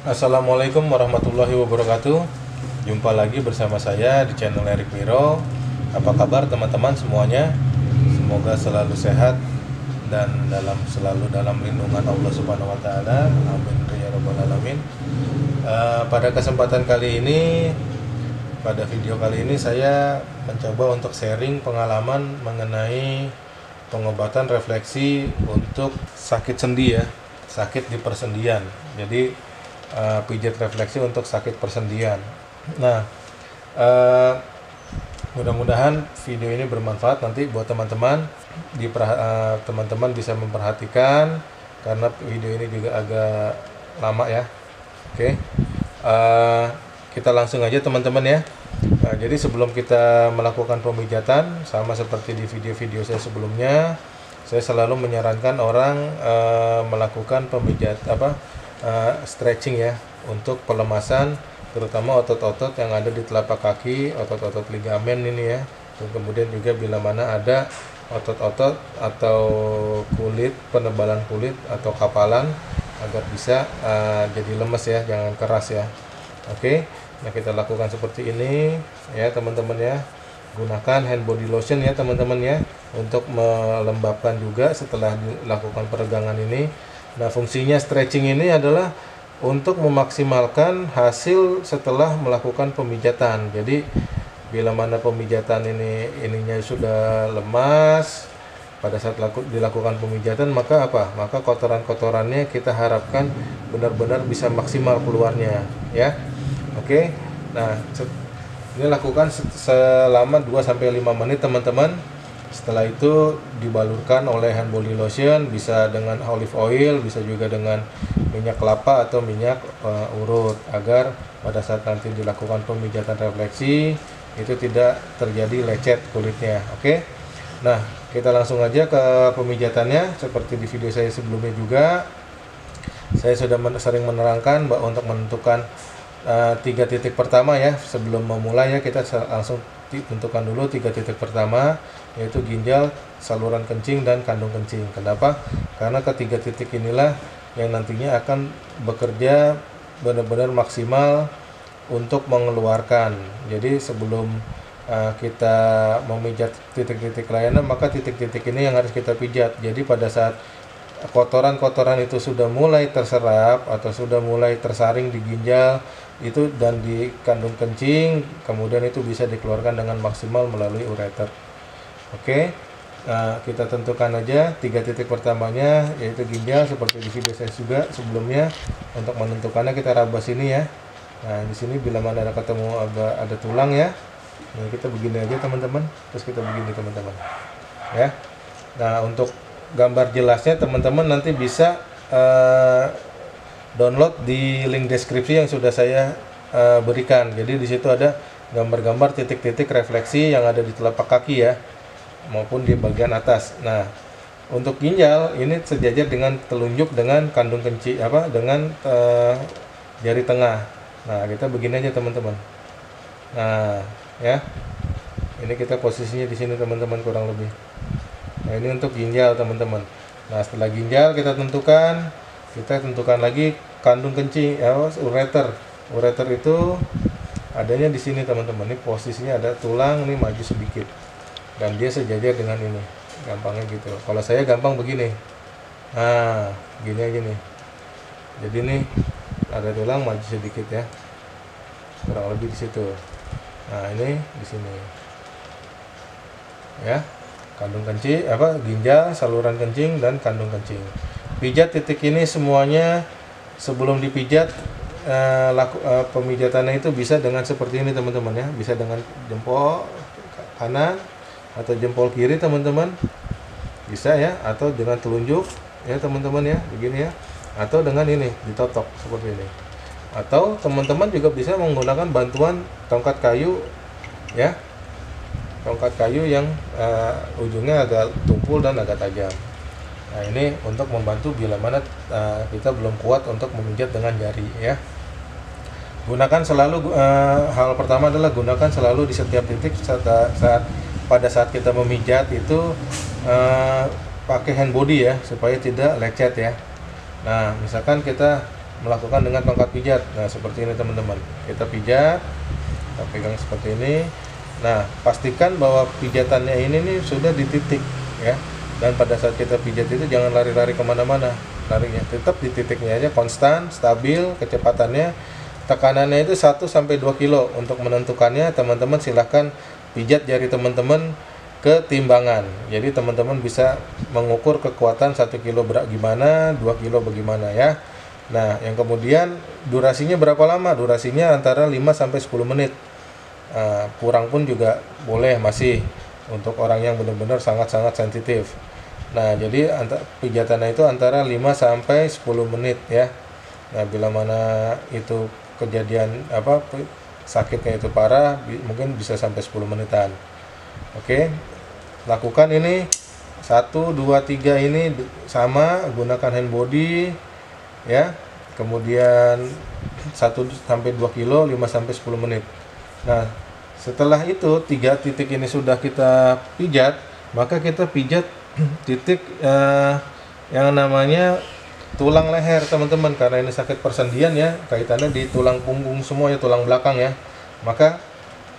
Assalamualaikum warahmatullahi wabarakatuh. Jumpa lagi bersama saya di channel Erik Wiro. Apa kabar teman-teman semuanya? Semoga selalu sehat dan selalu dalam lindungan Allah Subhanahu wa taala. Amin ya rabbal alamin. Pada kesempatan kali ini, pada video kali ini saya mencoba untuk sharing pengalaman mengenai pengobatan refleksi untuk sakit sendi ya, sakit di persendian. Jadi pijat refleksi untuk sakit persendian. Nah, mudah-mudahan video ini bermanfaat nanti buat teman-teman. Teman-teman bisa memperhatikan karena video ini juga agak lama ya. Oke, kita langsung aja teman-teman ya. Jadi sebelum kita melakukan pemijatan, sama seperti di video-video saya sebelumnya, saya selalu menyarankan orang melakukan stretching ya, untuk pelemasan terutama otot-otot yang ada di telapak kaki, otot-otot ligamen ini ya. Dan kemudian juga bila mana ada otot-otot atau kulit, penebalan kulit atau kapalan agar bisa jadi lemes ya, jangan keras ya. Oke, nah kita lakukan seperti ini ya teman-teman ya. Gunakan hand body lotion ya teman-teman ya, untuk melembabkan juga setelah dilakukan peregangan ini. Nah, fungsinya stretching ini adalah untuk memaksimalkan hasil setelah melakukan pemijatan. Jadi, bila mana pemijatan ininya sudah lemas, pada saat dilakukan pemijatan, maka Maka kotoran-kotorannya kita harapkan benar-benar bisa maksimal keluarnya, ya. Oke. Nah, ini lakukan selama 2-5 menit, teman-teman. Setelah itu dibalurkan oleh hand body lotion, bisa dengan olive oil, bisa juga dengan minyak kelapa atau minyak urut, agar pada saat nanti dilakukan pemijatan refleksi itu tidak terjadi lecet kulitnya. Oke. Nah, kita langsung aja ke pemijatannya. Seperti di video saya sebelumnya juga, saya sudah sering menerangkan bahwa untuk menentukan 3 titik pertama ya, sebelum memulai ya, kita langsung tentukan dulu 3 titik pertama, yaitu ginjal, saluran kencing, dan kandung kencing. Kenapa? Karena ketiga titik inilah yang nantinya akan bekerja benar-benar maksimal untuk mengeluarkan. Jadi sebelum kita memijat titik-titik lainnya, maka titik-titik ini yang harus kita pijat. Jadi pada saat kotoran-kotoran itu sudah mulai terserap atau sudah mulai tersaring di ginjal itu dan di kandung kencing, kemudian itu bisa dikeluarkan dengan maksimal melalui ureter. Oke. Nah, kita tentukan aja 3 titik pertamanya, yaitu ginjal, seperti di video saya juga sebelumnya. Untuk menentukannya kita raba sini ya. Nah, di sini bila mana ketemu ada tulang ya, nah, kita begini aja teman-teman, terus kita begini teman-teman ya. Nah, untuk gambar jelasnya teman-teman nanti bisa download di link deskripsi yang sudah saya berikan. Jadi di situ ada gambar-gambar titik-titik refleksi yang ada di telapak kaki ya, maupun di bagian atas. Nah, untuk ginjal ini sejajar dengan telunjuk dengan kandung kencing dengan jari tengah. Nah, kita begini aja teman-teman. Nah, ya. Ini kita posisinya di sini teman-teman kurang lebih. Nah, ini untuk ginjal teman-teman. Nah, setelah ginjal kita tentukan lagi kandung kencing ureter. Ureter itu adanya di sini teman-teman. Ini posisinya ada tulang nih maju sedikit, dan dia sejajar dengan ini. Gampangnya gitu. Kalau saya gampang begini. Nah, gini aja nih. Jadi nih ada tulang maju sedikit ya. Kurang lebih di situ. Nah, ini di sini. Ya. Kandung kencing, ginjal, saluran kencing, dan kandung kencing. Pijat titik ini semuanya. Sebelum dipijat, pemijatannya itu bisa dengan seperti ini teman-teman ya, bisa dengan jempol kanan atau jempol kiri teman-teman, bisa ya, atau dengan telunjuk ya teman-teman ya, begini ya, atau dengan ini ditotok seperti ini, atau teman-teman juga bisa menggunakan bantuan tongkat kayu ya, tongkat kayu yang ujungnya agak tumpul dan agak tajam. Nah, ini untuk membantu bila mana kita belum kuat untuk memijat dengan jari ya. Gunakan selalu hal pertama adalah gunakan selalu di setiap titik pada saat kita memijat itu pakai hand body ya, supaya tidak lecet ya. Nah, misalkan kita melakukan dengan tongkat pijat. Nah, seperti ini teman-teman. Kita pijat, kita pegang seperti ini. Nah, pastikan bahwa pijatannya ini nih sudah di titik ya. Dan pada saat kita pijat itu jangan lari-lari kemana-mana, larinya tetap di titiknya aja, konstan, stabil, kecepatannya, tekanannya itu 1-2 kilo. Untuk menentukannya teman-teman silahkan pijat jari teman-teman ke timbangan. Jadi teman-teman bisa mengukur kekuatan 1 kilo gimana, 2 kilo bagaimana ya. Nah, yang kemudian durasinya berapa lama? Durasinya antara 5-10 menit. Kurang pun juga boleh, masih untuk orang yang benar-benar sangat-sangat sensitif. Nah, jadi pijatannya itu antara 5-10 menit ya. Nah, bila mana itu kejadian sakitnya itu parah, mungkin bisa sampai 10 menitan. Oke, lakukan ini 1, 2, 3 ini sama, gunakan hand body ya. Kemudian 1-2 kilo 5-10 menit. Nah, setelah itu 3 titik ini sudah kita pijat, maka kita pijat titik yang namanya tulang leher teman-teman, karena ini sakit persendian ya, kaitannya di tulang punggung semua ya, tulang belakang ya. Maka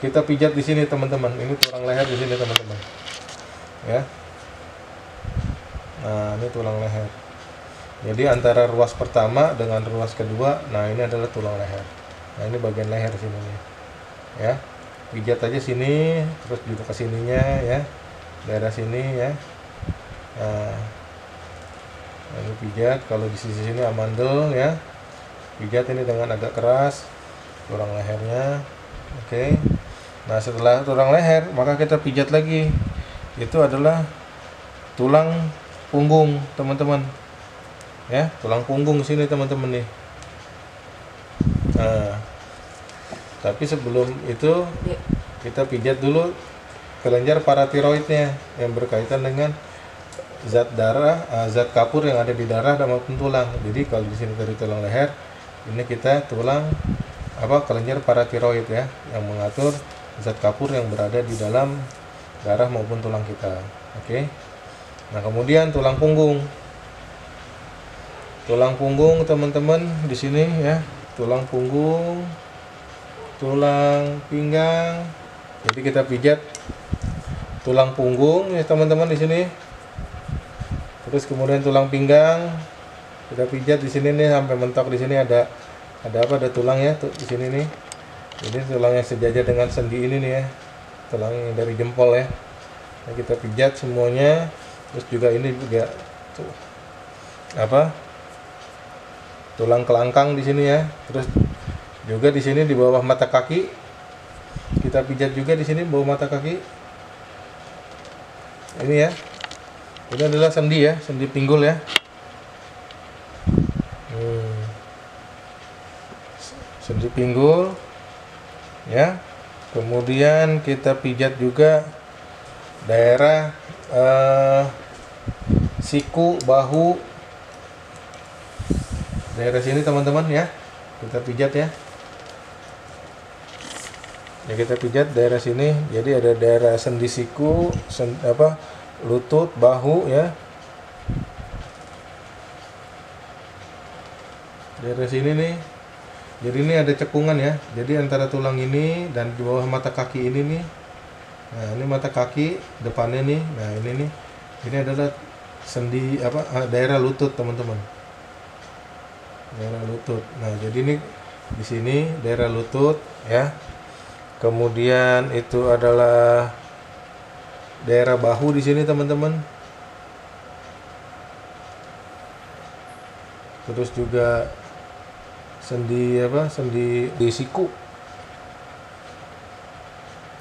kita pijat di sini teman-teman, ini tulang leher di sini teman-teman ya. Nah, ini tulang leher. Jadi antara ruas pertama dengan ruas kedua, nah ini adalah tulang leher. Nah, ini bagian leher sini nih ya. Pijat aja sini, terus juga ke sininya ya, daerah sini ya. Nah, ini pijat, kalau di sisi sini amandel ya, pijat ini dengan agak keras tulang lehernya. Oke. Nah, setelah tulang leher, maka kita pijat lagi, itu adalah tulang punggung teman-teman ya, tulang punggung sini teman-teman nih. Nah, tapi sebelum itu kita pijat dulu kelenjar paratiroidnya yang berkaitan dengan zat darah, zat kapur yang ada di darah dan maupun tulang. Jadi kalau di sini dari tulang leher, ini kita tulang kelenjar paratiroid ya, yang mengatur zat kapur yang berada di dalam darah maupun tulang kita. Oke. Nah, kemudian tulang punggung. Tulang punggung teman-teman di sini ya, tulang punggung, tulang pinggang. Jadi kita pijat tulang punggung ya teman-teman di sini. Terus kemudian tulang pinggang kita pijat di sini nih sampai mentok. Di sini ada ada tulang ya tuh di sini nih. Jadi tulang yang sejajar dengan sendi ini nih ya, tulang yang dari jempol ya. Nah, kita pijat semuanya. Terus juga ini juga tuh tulang kelangkang di sini ya. Terus juga di sini di bawah mata kaki kita pijat juga di sini bawah mata kaki. Ini ya. Ini adalah sendi ya, sendi pinggul ya. Sendi pinggul ya. Kemudian kita pijat juga daerah siku, bahu, daerah sini teman-teman ya, kita pijat ya. Ya, kita pijat daerah sini. Jadi ada daerah sendi siku, lutut, bahu ya. Daerah sini nih. Jadi ini ada cekungan ya. Jadi antara tulang ini dan di bawah mata kaki ini nih. Nah, ini mata kaki depannya nih. Nah, ini nih. Ini adalah sendi daerah lutut teman-teman. Daerah lutut. Nah, jadi ini di sini daerah lutut ya. Kemudian itu adalah daerah bahu di sini teman-teman. Terus juga sendi di siku.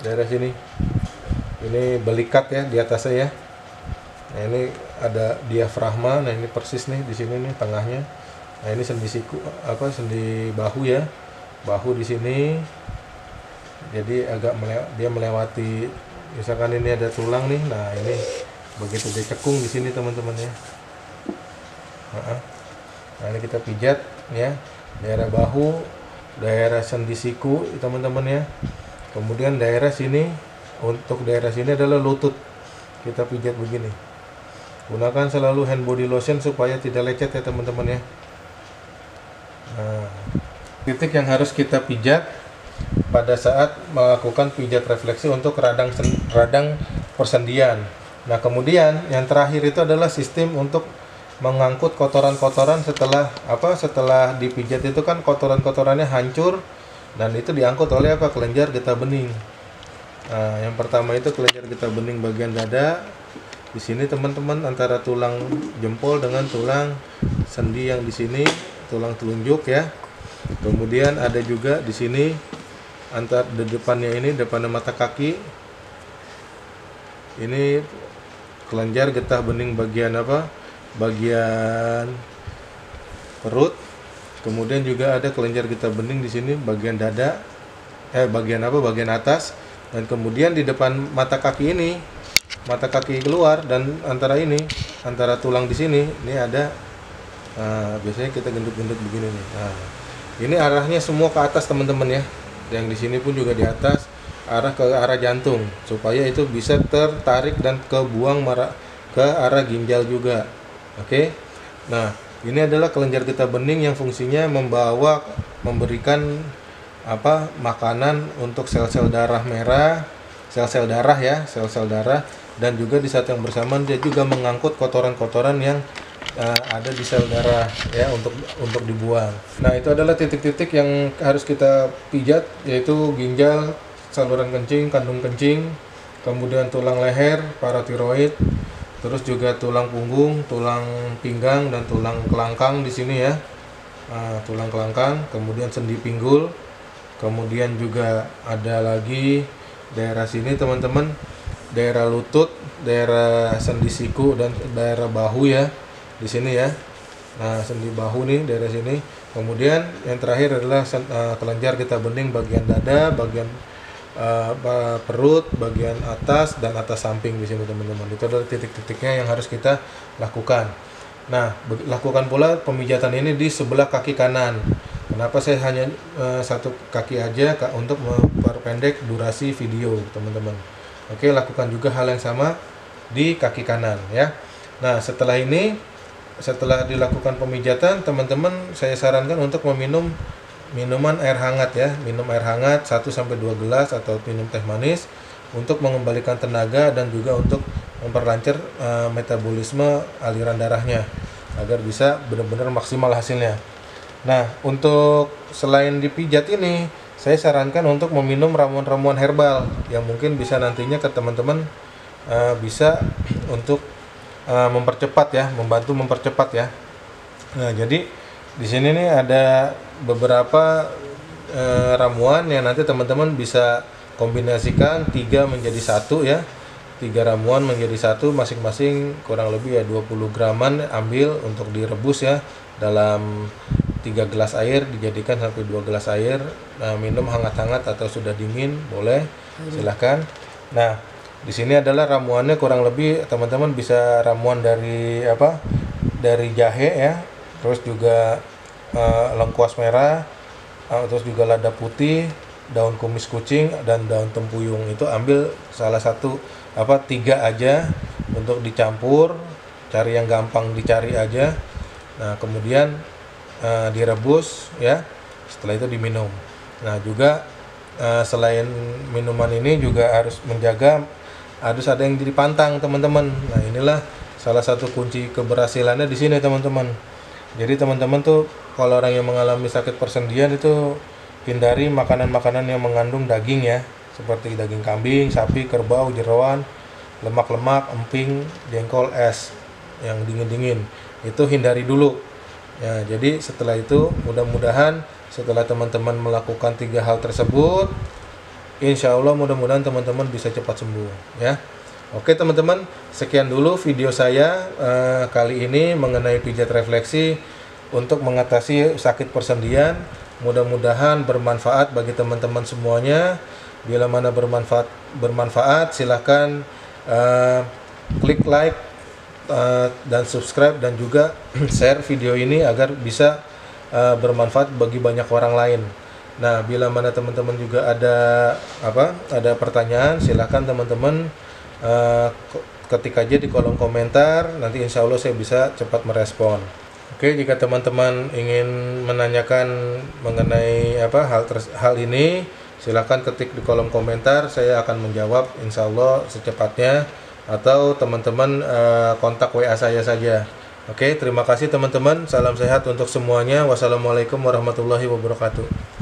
Daerah sini. Ini belikat ya di atasnya ya. Nah, ini ada diafragma. Nah, ini persis nih di sini nih tengahnya. Nah, ini sendi siku sendi bahu ya. Bahu di sini. Jadi agak dia melewati, misalkan ini ada tulang nih. Nah, ini begitu dia cekung di sini teman-teman ya. Nah, ini kita pijat ya, daerah bahu, daerah sendi siku teman-teman ya. Kemudian daerah sini, untuk daerah sini adalah lutut. Kita pijat begini. Gunakan selalu hand body lotion supaya tidak lecet ya teman-teman ya. Nah, titik yang harus kita pijat pada saat melakukan pijat refleksi untuk radang persendian. Nah, kemudian yang terakhir itu adalah sistem untuk mengangkut kotoran-kotoran setelah dipijat itu kan kotoran-kotorannya hancur dan itu diangkut oleh kelenjar getah bening. Nah, yang pertama itu kelenjar getah bening bagian dada. Di sini teman-teman antara tulang jempol dengan tulang sendi yang di sini, tulang telunjuk ya. Kemudian ada juga di sini antar depannya mata kaki. Ini kelenjar getah bening bagian bagian perut. Kemudian juga ada kelenjar getah bening di sini bagian dada, bagian atas. Dan kemudian di depan mata kaki ini, mata kaki keluar dan antara tulang di sini, ini ada. Biasanya kita gendut-gendut begini nih. Nah, ini arahnya semua ke atas teman-teman ya. Yang di sini pun juga di atas, arah ke arah jantung supaya itu bisa tertarik dan kebuang ke arah ginjal juga. Oke. Nah, ini adalah kelenjar getah bening yang fungsinya memberikan makanan untuk sel-sel darah merah, sel-sel darah dan juga di saat yang bersamaan dia juga mengangkut kotoran-kotoran yang ada di sel darah ya untuk dibuang. Nah, itu adalah titik-titik yang harus kita pijat, yaitu ginjal, saluran kencing, kandung kencing, kemudian tulang leher, paratiroid, terus juga tulang punggung, tulang pinggang dan tulang kelangkang di sini ya. Tulang kelangkang, kemudian sendi pinggul, kemudian juga ada lagi daerah sini teman-teman, daerah lutut, daerah sendi siku dan daerah bahu ya. Di sini ya. Nah, sendi bahu nih daerah sini. Kemudian yang terakhir adalah kelenjar getah bening bagian dada, bagian perut, bagian atas dan atas samping di sini teman-teman. Itu adalah titik-titiknya yang harus kita lakukan. Nah, lakukan pula pemijatan ini di sebelah kaki kanan. Kenapa saya hanya satu kaki aja untuk memperpendek durasi video teman-teman. Oke, lakukan juga hal yang sama di kaki kanan ya. Nah, setelah dilakukan pemijatan, teman-teman saya sarankan untuk meminum minuman air hangat ya. Minum air hangat 1-2 gelas atau minum teh manis untuk mengembalikan tenaga dan juga untuk memperlancar metabolisme aliran darahnya agar bisa benar-benar maksimal hasilnya. Nah, untuk selain dipijat ini, saya sarankan untuk meminum ramuan-ramuan herbal yang mungkin bisa nantinya ke teman-teman bisa untuk membantu mempercepat ya. Nah, jadi di sini nih ada beberapa ramuan yang nanti teman-teman bisa kombinasikan 3 menjadi 1 ya. 3 ramuan menjadi 1 masing-masing kurang lebih ya 20 graman, ambil untuk direbus ya dalam 3 gelas air, dijadikan sampai 2 gelas air. Nah, minum hangat-hangat atau sudah dingin boleh, silahkan. Nah, di sini adalah ramuannya kurang lebih teman-teman bisa ramuan dari jahe ya, terus juga lengkuas merah, terus juga lada putih, daun kumis kucing dan daun tempuyung. Itu ambil salah satu 3 aja untuk dicampur, cari yang gampang dicari aja. Nah, kemudian direbus ya, setelah itu diminum. Nah, juga selain minuman ini juga harus menjaga harus ada yang dipantang teman-teman. Nah, inilah salah satu kunci keberhasilannya di sini teman-teman. Jadi teman-teman tuh kalau orang yang mengalami sakit persendian itu hindari makanan-makanan yang mengandung daging ya, seperti daging kambing, sapi, kerbau, jeroan, lemak-lemak, emping, jengkol, es yang dingin-dingin. Itu hindari dulu. Ya, jadi setelah itu mudah-mudahan setelah teman-teman melakukan 3 hal tersebut, insya Allah mudah-mudahan teman-teman bisa cepat sembuh ya. Oke teman-teman, sekian dulu video saya kali ini mengenai pijat refleksi untuk mengatasi sakit persendian. Mudah-mudahan bermanfaat bagi teman-teman semuanya. Bila mana bermanfaat silahkan klik like dan subscribe dan juga share video ini agar bisa bermanfaat bagi banyak orang lain. Nah, bila mana teman-teman juga ada pertanyaan, silahkan teman-teman ketik aja di kolom komentar. Nanti insya Allah saya bisa cepat merespon. Oke, jika teman-teman ingin menanyakan mengenai hal ini, silakan ketik di kolom komentar. Saya akan menjawab insya Allah secepatnya, atau teman-teman kontak WA saya saja. Oke, terima kasih teman-teman. Salam sehat untuk semuanya. Wassalamualaikum warahmatullahi wabarakatuh.